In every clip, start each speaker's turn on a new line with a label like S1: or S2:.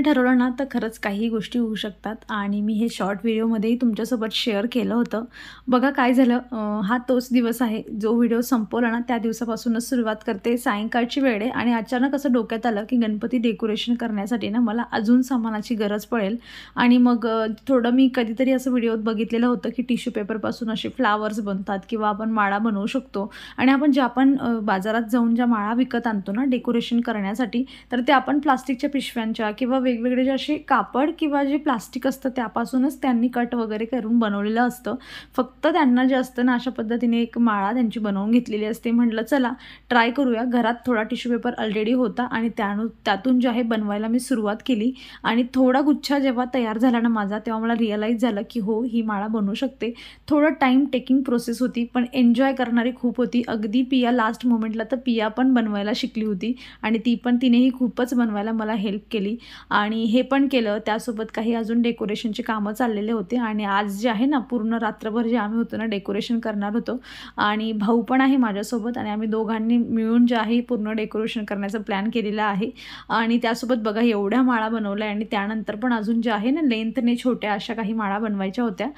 S1: मनाने ठरवलं ना तर खरंच काही गोष्टी होऊ शकतात आणि मी हे शॉर्ट व्हिडिओमध्येही तुमच्यासोबत शेअर केलं होतं. बघा काय झालं, हा तोच दिवस आहे जो व्हिडिओ संपवला ना त्या दिवसापासूनच सुरुवात करते. सायंकाळची वेळ आहे आणि अचानक असं डोक्यात आलं की गणपती डेकोरेशन करण्यासाठी ना मला अजून सामानाची गरज पडेल. आणि मग थोडं मी कधीतरी असं व्हिडिओत बघितलेलं होतं की टिश्यू पेपरपासून असे फ्लावर्स बनतात किंवा आपण माळा बनवू शकतो. आणि आपण बाजारात जाऊन ज्या माळा विकत आणतो ना डेकोरेशन करण्यासाठी, तर ते आपण प्लास्टिकच्या पिशव्यांच्या किंवा वेगवेगळे जे असे कापड किंवा जे प्लास्टिक असतं त्यापासूनच त्यांनी कट वगैरे करून बनवलेलं असतं. फक्त त्यांना जे असतं ना अशा पद्धतीने एक माळा त्यांची बनवून घेतलेली असते. म्हटलं चला ट्राय करूया. घरात थोडा टिश्यू पेपर ऑलरेडी होता आणि त्यातून जे आहे बनवायला मी सुरुवात केली. आणि थोडा गुच्छा जेव्हा तयार झाला ना माझा, तेव्हा मला रिअलाईज झालं की हो, ही माळा बनवू शकते. थोडं टाईम टेकिंग प्रोसेस होती पण एन्जॉय करणारी खूप होती. अगदी पिया लास्ट मोमेंटला तर पिया पण बनवायला शिकली होती आणि तिनेही खूपच बनवायला मला हेल्प केली आणि हे पण केलं. त्यासोबत काही अजून डेकोरेशनची कामं चाललेले होते आणि आज जे आहे ना पूर्ण रात्रभर जे आम्ही होतो ना डेकोरेशन करणार होतो आणि भाऊ पण आहे माझ्यासोबत आणि आम्ही दोघांनी मिळून जे आहे पूर्ण डेकोरेशन करण्याचा प्लॅन केलेला आहे. आणि त्यासोबत बघा एवढ्या माळा बनवल्या आणि त्यानंतर पण अजून जे आहे ना लेंथने छोट्या अशा काही माळा बनवायच्या होत्या.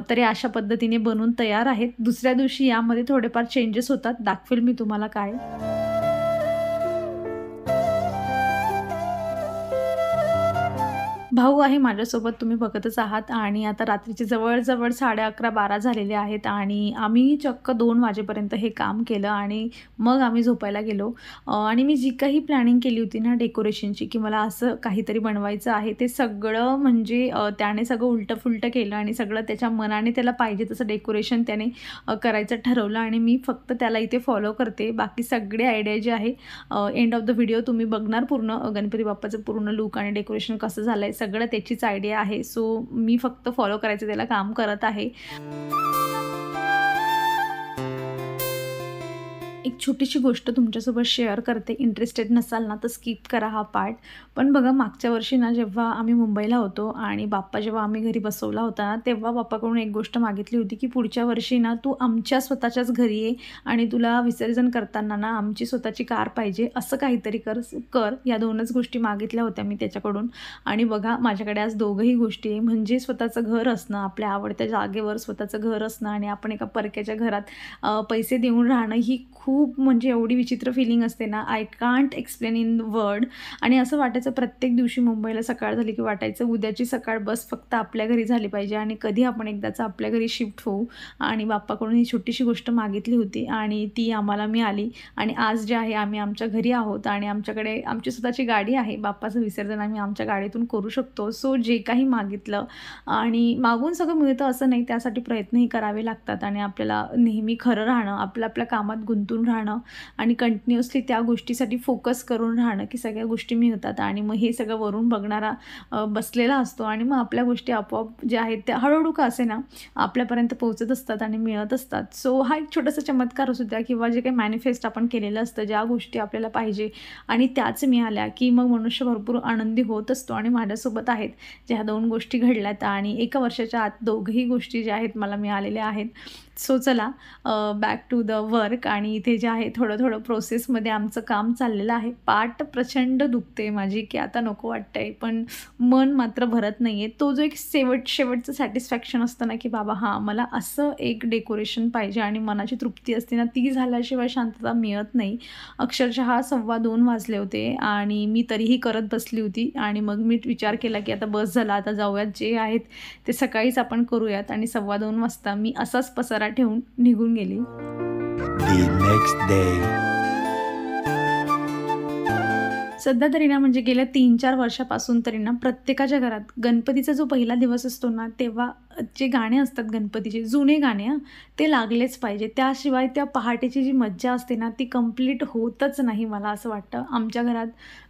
S1: तर अशा पद्धतीने बनवून तयार आहेत. दुसऱ्या दिवशी यामध्ये थोडेफार चेंजेस होतात, दाखवेल मी तुम्हाला काय. भाऊ आहे माझ्यासोबत, तुम्ही बघतच आहात. आणि आता रात्रीचे जवळ-जवळ 11:30-12 झालेले आहेत आणि आम्ही चक्क 2 वाजेपर्यंत हे काम केलं आणि मग आम्ही झोपायला गेलो. आणि मी जी काही प्लॅनिंग केली होती ना डेकोरेशनची, की मला असं काहीतरी बनवायचं आहे, ते सगळं म्हणजे त्याने सगळं उलटं-फुलटं केलं आणि सगळं त्याच्या मनाने त्याला पाहिजे तसं डेकोरेशन त्याने करायचं ठरवलं आणि मी फक्त त्याला इथे फॉलो करते. बाकी सगळे आयडिया जे आहे एंड ऑफ द व्हिडिओ तुम्ही बघणार पूर्ण गणपती बाप्पाचं पूर्ण लूक आणि डेकोरेशन कसं झालंय सगळं त्याचीच आयडिया आहे. सो मी फक्त फॉलो करायचं त्याला काम करत आहे. एक छोटीशी गोष्ट तुमच्यासोबत शेअर करते. इंटरेस्टेड नसाल ना तर स्किप करा हा पार्ट. पण बघा मागच्या वर्षी ना जेव्हा आम्ही मुंबईला होतो आणि बाप्पा जेव्हा आम्ही घरी बसवला होता ना, तेव्हा बाप्पाकडून एक गोष्ट मागितली होती की पुढच्या वर्षी ना तू आमच्या स्वतःच्याच घरी ये आणि तुला विसर्जन करताना ना आमची स्वतःची कार पाहिजे, असं काहीतरी कर. या 2च गोष्टी मागितल्या होत्या मी त्याच्याकडून. आणि बघा माझ्याकडे आज दोघंही गोष्टी आहे. म्हणजे स्वतःचं घर असणं, आपल्या आवडत्या जागेवर स्वतःचं घर असणं आणि आपण एका परक्याच्या घरात पैसे देऊन राहणं, ही खूप म्हणजे एवढी विचित्र फिलिंग असते ना, I can't explain in word. आणि असं वाटायचं प्रत्येक दिवशी मुंबईला सकाळ झाली की वाटायचं उद्याची सकाळ बस फक्त आपल्या घरी झाली पाहिजे आणि कधी आपण एकदाचं आपल्या घरी शिफ्ट होऊ. आणि बाप्पाकडून ही छोटीशी गोष्ट मागितली होती आणि ती आम्हाला मिळाली. आणि आज जे आहे आम्ही आमच्या घरी आहोत आणि आमच्याकडे आमची स्वतःची गाडी आहे. बाप्पाचं विसर्जन आम्ही आमच्या गाडीतून करू शकतो. सो जे काही मागितलं आणि मागून सगळं मिळतं असं नाही, त्यासाठी प्रयत्नही करावे लागतात आणि आपल्याला नेहमी खरं राहणं, आपल्या कामात गुंतून राहणं आणि कंटिन्युअसली त्या गोष्टीसाठी फोकस करून राहणं की सगळ्या गोष्टी मिळतात. आणि मग हे सगळं वरून बघणारा बसलेला असतो आणि मग आपल्या गोष्टी आपोआप ज्या आहेत त्या हळूहळू का असे ना आपल्यापर्यंत पोहोचत असतात आणि मिळत असतात. सो हा एक छोटासा चमत्कार असू द्या किंवा जे काही मॅनिफेस्ट आपण केलेलं असतं, ज्या गोष्टी आपल्याला पाहिजे आणि त्याच मिळाल्या की मग मनुष्य भरपूर आनंदी होत असतो. आणि माझ्यासोबत आहेत ज्या 2 गोष्टी घडल्यात आणि 1 वर्षाच्या आत दोघंही गोष्टी ज्या आहेत मला मिळालेल्या आहेत. सो चला बॅक टू द वर्क. आणि इथे जे आहे थोडं प्रोसेसमध्ये आमचं काम चाललेलं आहे. पाठ प्रचंड दुखते माझी की आता नको वाटतंय, पण मन मात्र भरत नाही आहे. तो जो एक शेवटचं सॅटिस्फॅक्शन असतं ना की बाबा हां, मला असं एक डेकोरेशन पाहिजे आणि मनाची तृप्ती असते ना, ती झाल्याशिवाय शांतता मिळत नाही. अक्षरशः 2:15 वाजले होते आणि मी तरीही करत बसली होती. आणि मग मी विचार केला की आता बस झाला, आता जाऊयात, जे आहेत ते सकाळीच आपण करूयात. आणि 2:15 वाजता मी असाच पसारा ठेवून निघून गेली.
S2: The next day.
S1: सध्या तरी ना म्हणजे गेल्या 3-4 वर्षापासून तरी ना प्रत्येकाच्या घरात गणपतीचा जो पहिला दिवस असतो ना, तेव्हा जे गाणे असतात गणपतीचे जुने गाणे ते लागलेच पाहिजे. त्याशिवाय त्या पहाटेची जी मज्जा असते ना ती कंप्लीट होतच नाही, मला असं वाटतं. आमच्या घरात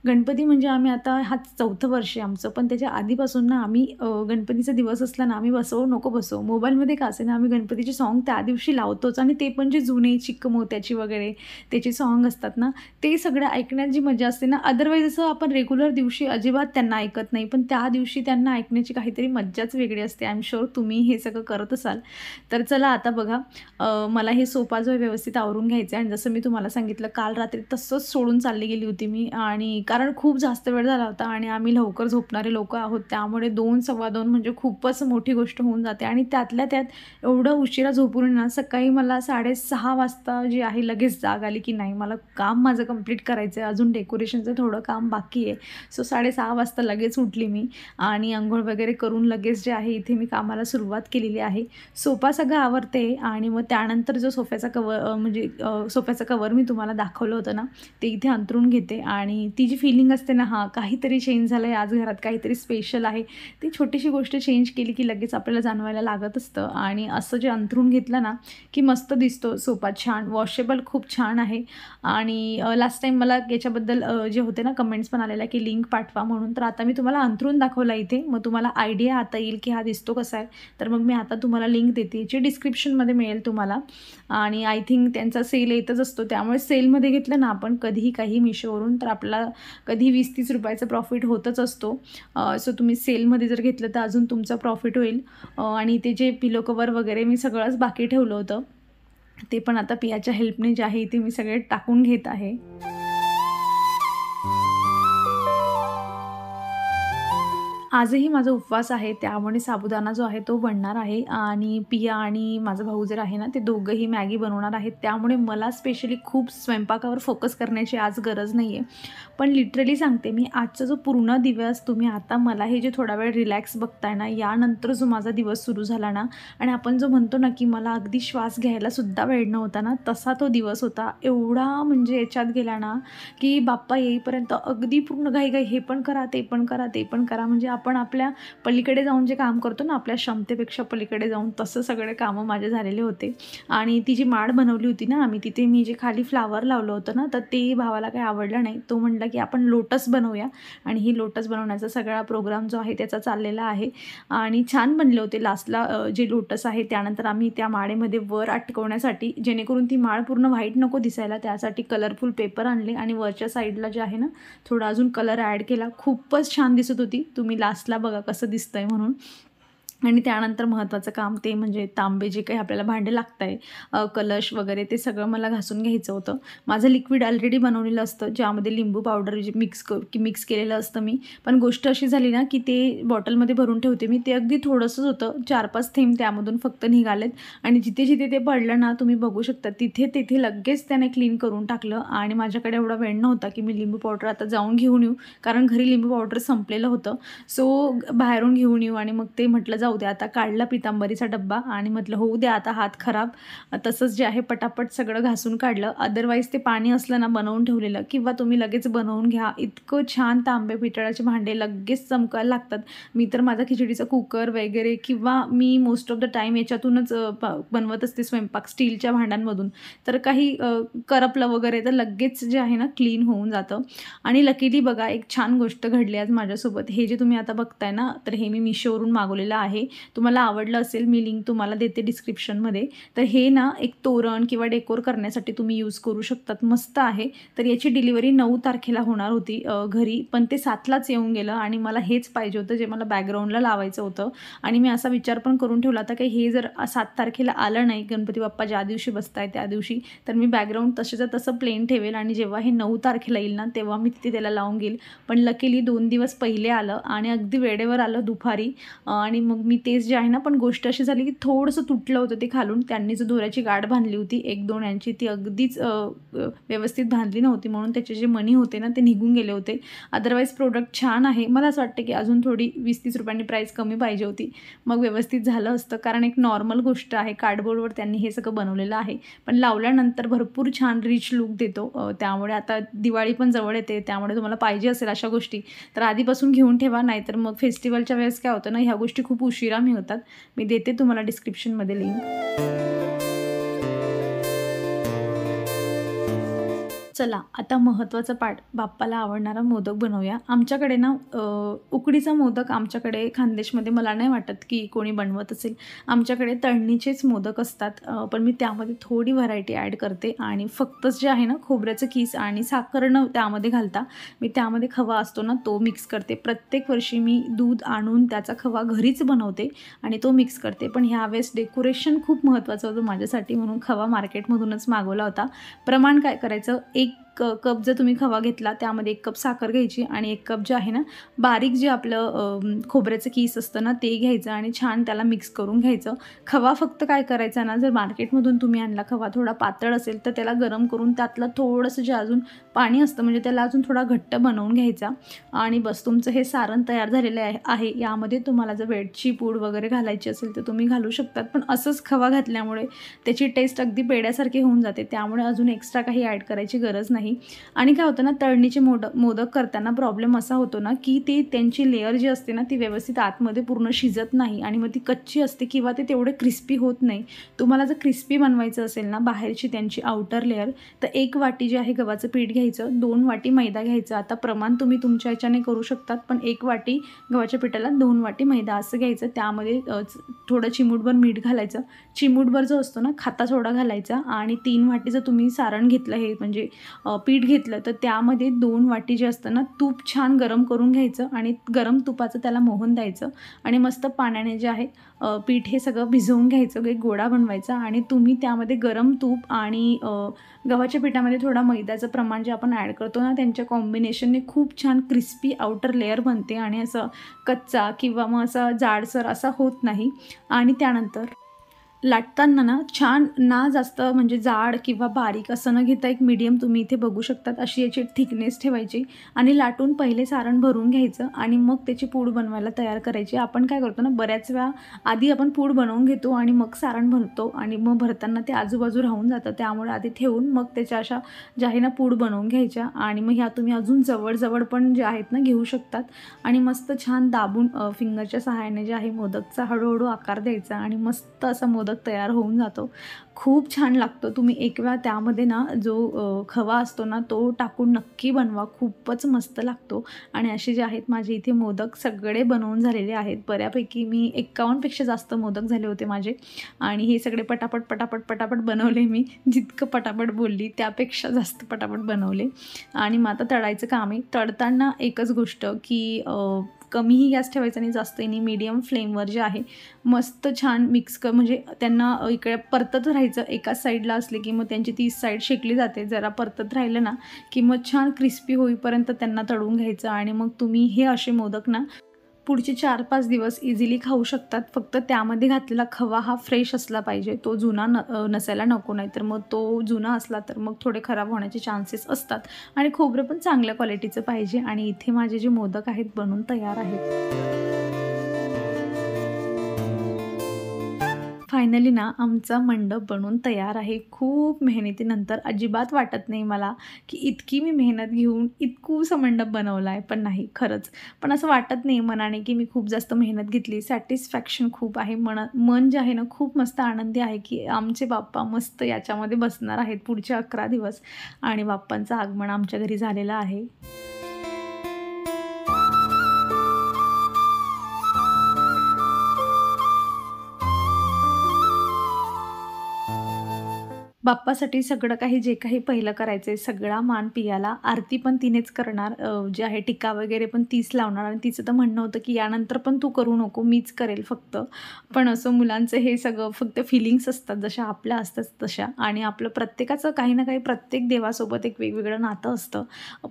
S1: गणपती म्हणजे आम्ही आता हा 4थं वर्ष आहे आमचं, पण त्याच्या आधीपासून ना आम्ही गणपतीचा दिवस असला ना आम्ही बसवू नको बसवू, मोबाईलमध्ये का असे ना आम्ही गणपतीचे सॉन्ग त्या दिवशी लावतोच. आणि ते पण जे जुने चिक्क मोत्याची वगैरे त्याचे सॉन्ग असतात ना, ते सगळं ऐकण्यात जी मजा असते ना, अदरवाईज असं आपण रेग्युलर दिवशी अजिबात त्यांना ऐकत नाही, पण त्या दिवशी त्यांना ऐकण्याची काहीतरी मज्जाच वेगळी असते. आय एम शुअर तुम्ही हे सगळं करत असाल तर चला आता बघा मला हे सोफा जो आहे व्यवस्थित आवरून घ्यायचं आहे. आणि जसं मी तुम्हाला सांगितलं काल रात्री तसंच सोडून चालली गेली होती मी, आणि कारण खूप जास्त वेळ झाला होता आणि आम्ही लवकर झोपणारे लोक आहोत, त्यामुळे 2 सव्वा 2 म्हणजे खूपच मोठी गोष्ट होऊन जाते. आणि त्यातल्या त्यात एवढं उशिरा झोपून ना सकाळी मला 6:30 वाजता जी आहे लगेच जाग आली की नाही मला काम माझं कंप्लीट करायचं आहे, अजून डेकोरेशनचं थोडं काम बाकी आहे. सो 6:30 वाजता लगेच उठली मी आणि अंघोळ वगैरे करून लगेच जे आहे इथे मी कामाला सुरुवात केलेली आहे. सोफा सगळं आवरते आणि मग त्यानंतर जो सोफ्याचा कवर मी तुम्हाला दाखवलं होतं ना ते इथे अंथरून घेते. आणि ती जी फिलिंग असते ना हां काहीतरी चेंज झालं आहे आज घरात, काहीतरी स्पेशल आहे, ती छोटीशी गोष्ट चेंज केली की लगेच आपल्याला जाणवायला लागत असतं. आणि असं जे अंथरून घेतलं ना की मस्त दिसतो सोफा, छान वॉशेबल, खूप छान आहे. आणि लास्ट टाईम मला याच्याबद्दल जे होते ना कमेंट्स पण आलेल्या की लिंक पाठवा म्हणून, तर आता मी तुम्हाला अंथरून दाखवला इथे, मग तुम्हाला आयडिया आता येईल की हा दिसतो कसा आहे. तर मग मी आता तुम्हाला लिंक देते जी डिस्क्रिप्शनमध्ये मिळेल तुम्हाला. आणि आय थिंक त्यांचा सेल येतच असतो, त्यामुळे सेलमध्ये घेतलं ना आपण कधीही काही मिशोवरून तर आपल्याला कधी 20-30 रुपयाचं प्रॉफिट होतच असतो. सो तुम्ही सेलमध्ये जर घेतलं तर अजून तुमचं प्रॉफिट होईल. आणि ते जे पिलो कवर वगैरे मी सगळंच बाकी ठेवलं होतं ते पण आता पियाच्या हेल्पने जे आहे ते मी सगळे टाकून घेत आहे. आजही माझा उपवास आहे, त्यामुळे साबुदाणा जो आहे तो बनणार आहे. आणि पिया आणि माझा भाऊ जर आहे ना ते दोघंही मॅगी बनवणार आहेत, त्यामुळे मला स्पेशली खूप स्वयंपाकावर फोकस करण्याची आज गरज नाही आहे. पण लिटरली सांगते मी, आजचा जो पूर्ण दिवस तुम्ही आता मला हे जे थोडा वेळ रिलॅक्स बघताय ना, यानंतर जो माझा दिवस सुरू झाला ना आणि आपण जो म्हणतो ना की मला अगदी श्वास घ्यायलासुद्धा वेळ नव्हता ना, तसा तो दिवस होता. एवढा म्हणजे याच्यात गेला ना की बाप्पा येईपर्यंत अगदी पूर्ण घाई हे पण करा, ते पण करा, ते पण करा. म्हणजे आपण आपल्या पलीकडे जाऊन जे काम करतो ना, आपल्या क्षमतेपेक्षा पलीकडे जाऊन, तसं सगळे कामं माझे झालेले होते. आणि ती जी माळ बनवली होती ना आम्ही, तिथे मी जे खाली फ्लावर लावलं होतं ना, तर ते भावाला काही आवडलं नाही. तो म्हटला की आपण लोटस बनवूया, आणि ही लोटस बनवण्याचा सगळा प्रोग्राम जो आहे त्याचा चाललेला आहे. आणि छान बनले होते लास्टला जे लोटस आहे. त्यानंतर आम्ही त्या माळेमध्ये वर अटकवण्यासाठी, जेणेकरून ती माळ पूर्ण व्हाईट नको दिसायला, त्यासाठी कलरफुल पेपर आणले आणि वरच्या साईडला जे आहे ना थोडा अजून कलर ॲड केला. खूपच छान दिसत होती. तुम्ही लास्टला बघा कसं दिसतंय म्हणून. आणि त्यानंतर महत्त्वाचं काम ते म्हणजे तांबे जे काही आपल्याला भांडे लागत आहे, कलश वगैरे, ते सगळं मला घासून घ्यायचं होतं. माझं लिक्विड ऑलरेडी बनवलेलं असतं, ज्यामध्ये लिंबू पावडर जे मिक्स केलेलं असतं मी. पण गोष्ट अशी झाली ना की ते बॉटलमध्ये भरून ठेवते मी, ते अगदी थोडंसंच होतं, 4-5 थेंब त्यामधून फक्त निघालेत. आणि जिथे जिथे ते पडलं ना तुम्ही बघू शकता, तिथे लगेच त्याने क्लीन करून टाकलं. आणि माझ्याकडे एवढा वेळ नव्हता की मी लिंबू पावडर आता जाऊन घेऊन येऊ, कारण घरी लिंबू पावडर संपलेलं होतं. सो बाहेरून घेऊन येऊ. आणि मग ते म्हटलं जाऊ द्या, आता काढला पितांबरीचा डब्बा आणि म्हटलं होऊ द्या आता हात खराब, तसंच जे आहे पटापट सगळं घासून काढलं. अदरवाईज ते पाणी असलं ना बनवून ठेवलेलं, किंवा तुम्ही लगेच बनवून घ्या, इतकं छान तांबे पितळाचे भांडे लगेच चमकायला लागतात. मी तर माझा खिचडीचा कुकर वगैरे, किंवा मी मोस्ट ऑफ द टाईम याच्यातूनच बनवत असते स्वयंपाक, स्टीलच्या भांड्यांमधून. तर काही करपलं वगैरे तर लगेच जे आहे ना क्लीन होऊन जातं. आणि लकीली बघा एक छान गोष्ट घडली आज माझ्यासोबत. हे जे तुम्ही आता बघताय ना, तर हे मी मिशोवरून मागवलेलं आहे. तुम्हाला आवडलं असेल, मी लिंक तुम्हाला देते डिस्क्रिप्शनमध्ये. तर हे ना एक तोरण किंवा डेकोर करण्यासाठी तुम्ही यूज करू शकतात, मस्त आहे. तर याची डिलिव्हरी 9 तारखेला होणार होती घरी, पण ते 7लाच येऊन गेलं. आणि मला हेच पाहिजे होतं जे मला बॅकग्राऊंडला लावायचं होतं. आणि मी असा विचार पण करून ठेवला होता की हे जर 7 तारखेला आलं नाही, गणपती बाप्पा ज्या दिवशी बसताय त्या दिवशी, तर मी बॅकग्राऊंड तसेच तसं प्लेन ठेवेल. आणि जेव्हा हे 9 तारखेला येईल ना तेव्हा मी तिथे त्याला लावून घेईल. पण लकीली 2 दिवस पहिले आलं आणि अगदी वेळेवर आलं दुपारी. आणि मग मी तेच जे आहे ना, पण गोष्ट अशी झाली की थोडंसं तुटलं होतं ते खालून. त्यांनी जो दोऱ्याची गाठ बांधली होती 1-2 यांची, ती अगदीच व्यवस्थित बांधली नव्हती, म्हणून त्याचे जे मनी होते ना ते निघून गेले होते. अदरवाईज प्रोडक्ट छान आहे. मला असं वाटतं की अजून थोडी 20-30 रुपयांनी प्राईस कमी पाहिजे होती, मग व्यवस्थित झालं असतं. कारण एक नॉर्मल गोष्ट आहे, कार्डबोर्डवर त्यांनी हे सगळं बनवलेलं आहे, पण लावल्यानंतर भरपूर छान रिच लुक देतो. त्यामुळे आता दिवाळी पण जवळ येते, त्यामुळे तुम्हाला पाहिजे असेल अशा गोष्टी तर आधीपासून घेऊन ठेवा, नाहीतर मग फेस्टिवलच्या वेळेस काय होतं ना, ह्या गोष्टी खूप उशिरा मिळतात. मी देते तुम्हाला डिस्क्रिप्शनमध्ये लिंक. चला आता महत्त्वाचा पाठ, बाप्पाला आवडणारा मोदक बनवूया. आमच्याकडे ना उकडीचा मोदक आमच्याकडे खानदेशमध्ये मला नाही वाटत की कोणी बनवत असेल. आमच्याकडे तळणीचेच मोदक असतात. पण मी त्यामध्ये थोडी व्हरायटी ॲड करते आणि फक्तच जे आहे ना खोबऱ्याचं कीस आणि साखर न त्यामध्ये घालता मी त्यामध्ये खवा असतो ना तो मिक्स करते. प्रत्येक वर्षी मी दूध आणून त्याचा खवा घरीच बनवते आणि तो मिक्स करते. पण ह्यावेळेस डेकोरेशन खूप महत्त्वाचं होतं माझ्यासाठी, म्हणून खवा मार्केटमधूनच मागवला होता. प्रमाण काय करायचं, 1 कप जर तुम्ही खवा घेतला त्यामध्ये 1 कप साखर घ्यायची आणि 1 कप जे आहे ना बारीक जे आपलं खोबऱ्याचं कीस असतं ना ते घ्यायचं आणि छान त्याला मिक्स करून घ्यायचं. खवा फक्त काय करायचा ना, जर मार्केटमधून तुम्ही आणला खवा थोडा पातळ असेल तर त्याला गरम करून त्यातलं थोडंसं जे अजून पाणी असतं म्हणजे त्याला अजून थोडा घट्ट बनवून घ्यायचा आणि बस तुमचं हे सारण तयार झालेलं आहे. यामध्ये तुम्हाला जर वेलची पूड वगैरे घालायची असेल तर तुम्ही घालू शकतात, पण असंच खवा घातल्यामुळे त्याची टेस्ट अगदी पेढ्यासारखी होऊन जाते, त्यामुळे अजून एक्स्ट्रा काही ॲड करायची गरज नाही. आणि काय होतं ना, तळणीचे मोदक करताना प्रॉब्लेम असा होतो ना की त्यांची लेअर जी असते ना ती व्यवस्थित आतमध्ये पूर्ण शिजत नाही आणि मग ती कच्ची असते किंवा ते तेवढे क्रिस्पी होत नाही. तुम्हाला जर क्रिस्पी बनवायचं असेल ना बाहेरची त्यांची आउटर लेअर, तर 1 वाटी जे आहे गव्हाचं पीठ घ्यायचं, 2 वाटी मैदा घ्यायचं. आता प्रमाण तुम्ही तुमच्या ह्याच्याने करू शकतात, पण 1 वाटी गव्हाच्या पिठाला 2 वाटी मैदा असं घ्यायचं. त्यामध्ये थोडं चिमूटभर मीठ घालायचं, चिमूटभर जो असतो ना खाता सोडा घालायचा आणि 3 वाटी जर तुम्ही सारण घेतलं हे म्हणजे पीठ घेतलं तर त्यामध्ये 2 वाटी जे असतं ना तूप छान गरम करून घ्यायचं आणि गरम तुपाचं त्याला मोहन द्यायचं आणि मस्त पाण्याने जे आहे पीठ हे सगळं भिजवून घ्यायचं, एक गोळा बनवायचा आणि तुम्ही त्यामध्ये गरम तूप आणि गव्हाच्या पिठामध्ये थोडा मैद्याचं प्रमाण जे आपण ॲड करतो ना त्यांच्या कॉम्बिनेशनने खूप छान क्रिस्पी आउटर लेअर बनते आणि असं कच्चा किंवा मग असा जाडसर असा होत नाही. आणि त्यानंतर लाटताना ना छान ना जास्त म्हणजे जाड किंवा बारीक असं न घेता एक मीडियम तुम्ही इथे बघू शकतात अशी याची थिकनेस ठेवायची आणि लाटून पहिले सारण भरून घ्यायचं आणि मग त्याची पूड बनवायला तयार करायची. आपण काय करतो ना बऱ्याच वेळा आधी आपण पूड बनवून घेतो आणि मग सारण भरतो आणि मग भरताना ते आजूबाजू राहून जातं, त्यामुळे आधी ठेवून मग त्याच्या अशा ज्या आहे ना पूड बनवून घ्यायच्या आणि मग ह्या तुम्ही अजून जवळ पण जे आहेत ना घेऊ शकतात आणि मस्त छान दाबून फिंगरच्या सहाय्याने जे आहे मोदकचा हळूहळू आकार द्यायचा आणि मस्त असा मोदक तयार होऊन जातो. खूप छान लागतो. तुम्ही एक वेळा त्यामध्ये ना जो खवा असतो ना तो टाकून नक्की बनवा, खूपच मस्त लागतो. आणि असे जे आहेत माझे इथे मोदक सगळे बनवून झालेले आहेत बऱ्यापैकी. मी 51 पेक्षा जास्त मोदक झाले होते माझे आणि हे सगळे पटापट बनवले. मी जितकं पटापट बोलली त्यापेक्षा जास्त पटापट बनवले आणि मग आता तळायचं काम आहे. तळताना एकच गोष्ट की कमीही गॅस ठेवायचा आणि जास्त नाही, मीडियम फ्लेमवर जे आहे मस्त छान मिक्स म्हणजे त्यांना इकडे परतत राहायचं. एकाच साईडला असले की मग त्यांची ती साईड शेकली जाते, जरा परतत राहिलं ना की मग छान क्रिस्पी होईपर्यंत त्यांना तळून घ्यायचं आणि मग तुम्ही हे असे मोदक ना पुढचे 4-5 दिवस इझिली खाऊ शकतात. फक्त त्यामध्ये घातलेला खवा हा फ्रेश असला पाहिजे, तो जुना नसायला नको, नाही तर मग तो जुना असला तर मग थोडे खराब होण्याचे चान्सेस असतात. आणि खोबरं पण चांगल्या क्वालिटीचं पाहिजे. आणि इथे माझे जे मोदक आहेत बनून तयार आहेत. फायनली ना आमचा मंडप बनून तयार आहे. खूप मेहनतीनंतर अजिबात वाटत नाही मला की इतकी मी मेहनत घेऊन इतकूसा मंडप बनवला आहे, पण नाही खरंच. पण असं वाटत नाही मनाने की मी खूप जास्त मेहनत घेतली. सॅटिस्फॅक्शन खूप आहे. मन जे आहे ना खूप मस्त आनंदी आहे की आमचे बाप्पा मस्त याच्यामध्ये बसणार आहेत पुढचे 11 दिवस आणि बाप्पांचं आगमन आमच्या घरी झालेलं आहे. बाप्पासाठी सगळं काही जे काही पहिलं करायचं आहे, सगळा मान पियाला. आरती पण तिनेच करणार, जे आहे टिक्का वगैरे पण तीच लावणार आणि तिचं तर म्हणणं होतं की यानंतर पण तू करू नको, मीच करेल फक्त. पण असं मुलांचं हे सगळं फक्त फिलिंग्स असतात जशा आपल्या असतात तशा, आणि आपलं प्रत्येकाचं काही ना काही प्रत्येक देवासोबत एक वेगवेगळं नातं असतं.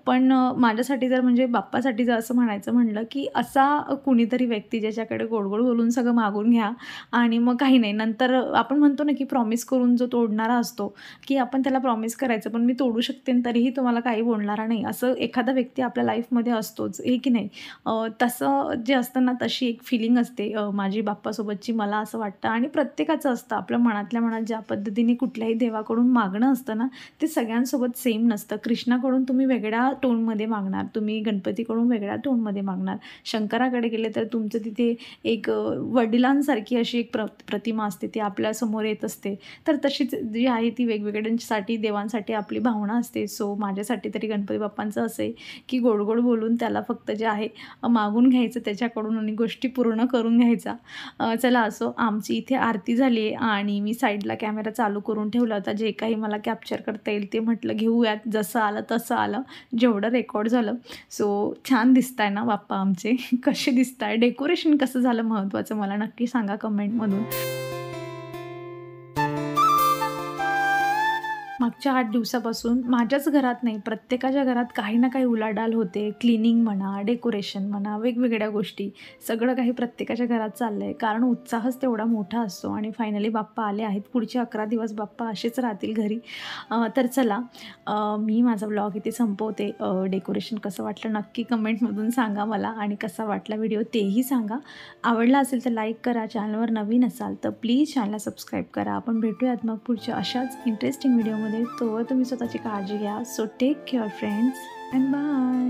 S1: पण माझ्यासाठी जर म्हणजे बाप्पासाठी जर असं म्हणायचं म्हणलं की असा कुणीतरी व्यक्ती ज्याच्याकडे गोड बोलून सगळं मागून घ्या आणि मग काही नाही, नंतर आपण म्हणतो ना की प्रॉमिस करून जो तोडणारा असतो की आपण त्याला प्रॉमिस करायचं पण मी तोडू शकते तरीही तुम्हाला काही बोलणारा नाही, असं एखादा व्यक्ती आपल्या लाईफमध्ये असतोच, हे की नाही. तसं जे असतं ना तशी एक फिलिंग असते माझी बाप्पासोबतची, मला असं वाटतं. आणि प्रत्येकाचं असतं आपल्या मनातल्या मनात ज्या पद्धतीने कुठल्याही देवाकडून मागणं असतं ना ते सगळ्यांसोबत सेम नसतं. कृष्णाकडून तुम्ही वेगळ्या टोनमध्ये मागणार, तुम्ही गणपतीकडून वेगळ्या टोनमध्ये मागणार, शंकराकडे गेले तर तुमचं तिथे एक वडिलांसारखी अशी एक प्रतिमा असते ती आपल्यासमोर येत असते. तर तशीच जी आहे ती वेगवेगळ्यांसाठी देवांसाठी आपली भावना असते. सो माझ्यासाठी तरी गणपती बाप्पांचं असं आहे की गोड गोड बोलून त्याला फक्त जे आहे मागून घ्यायचं त्याच्याकडून आणि गोष्टी पूर्ण करून घ्यायचा. चला असो, आमची इथे आरती झाली आहे आणि मी साईडला कॅमेरा चालू करून ठेवला होता. जे काही मला कॅप्चर करता येईल ते म्हटलं घेऊयात, जसं आलं तसं आलं, जेवढं रेकॉर्ड झालं. सो छान दिसताय ना बाप्पा आमचे? कसे दिसताय? डेकोरेशन कसं झालं महत्त्वाचं मला नक्की सांगा कमेंटमधून. मागच्या 8 दिवसापासून माझ्याच घरात नाही, प्रत्येकाच्या घरात काही ना काही उलाढाल होते. क्लीनिंग म्हणा, डेकोरेशन म्हणा, वेगवेगळ्या गोष्टी सगळं काही प्रत्येकाच्या घरात चाललं आहे. कारण उत्साहच तेवढा मोठा असतो आणि फायनली बाप्पा आले आहेत. पुढचे 11 दिवस बाप्पा असेच राहतील घरी. तर चला, मी माझा व्लॉग इथे संपवते. डेकोरेशन कसं वाटलं नक्की कमेंटमधून सांगा मला आणि कसा वाटला व्हिडिओ तेही सांगा. आवडला असेल तर लाईक करा. चॅनलवर नवीन असाल तर प्लीज चॅनलला सबस्क्राईब करा. आपण भेटूयात मग पुढच्या अशाच इंटरेस्टिंग व्हिडिओमध्ये. तोवर तुम्ही स्वतःची काळजी घ्या. So take care friends and bye.